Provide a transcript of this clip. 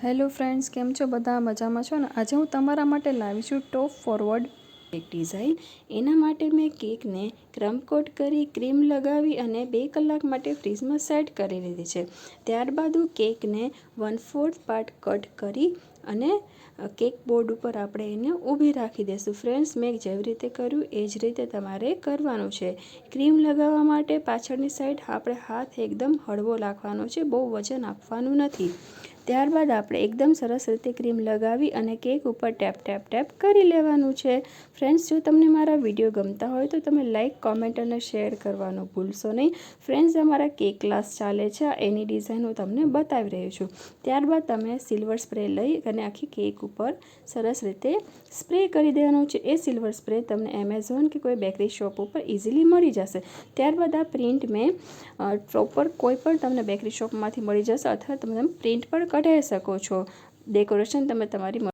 Hello friends, કેમ છો? બધા મજામાં છો ને? આજે હું તમારા માટે લાવી છું ટોપ ફોરવર્ડ કેક ડિઝાઇન. એના માટે મેં કેકને ક્રમ્બ કોટ કરી, ક્રીમ લગાવી અને 2 કલાક માટે ફ્રીઝમાં સેટ કરી લીધી છે. ત્યારબાદ હું કેકને 1/4 પાર્ટ કટ કરી અને કેક બોર્ડ ઉપર આપણે એને ઊભી રાખી દઈશું. ફ્રેન્ડ્સ, મેં જેવી રીતે કર્યું એ જ રીતે તમારે કરવાનું છે. ક્રીમ લગાવવા માટે પાછળની સાઈડ આપણે હાથ એકદમ હળવો રાખવાનો છે, બહુ વજન આપવાનું નથી. ત્યારબાદ આપણે એકદમ સરસ રીતે ક્રીમ લગાવી અને કેક ઉપર ટેપ ટેપ ટેપ કરી લેવાનું છે. ફ્રેન્ડ્સ, જો તમને મારા વિડીયો ગમતા હોય તો તમે લાઇક, કોમેન્ટ અને શેર કરવાનું ભૂલશો નહીં. ફ્રેન્ડ્સ, અમારા કેક ક્લાસ ચાલે છે, એની ડિઝાઇન હું તમને બતાવી રહી છું. ત્યારબાદ તમે સિલ્વર સ્પ્રે લઈ અને આખી કેક ઉપર સરસ રીતે સ્પ્રે કરી દેવાનું છે. એ સિલ્વર સ્પ્રે તમને એમેઝોન કે કોઈ બેકરી શોપ ઉપર ઇઝીલી મળી જશે. ત્યારબાદ આ પ્રિન્ટ મેં પ્રોપર કોઈ પણ તમને બેકરી શોપમાંથી મળી જશે અથવા તમે પ્રિન્ટ પણ કઢાવી શકો છો. ડેકોરેશન તમે તમારી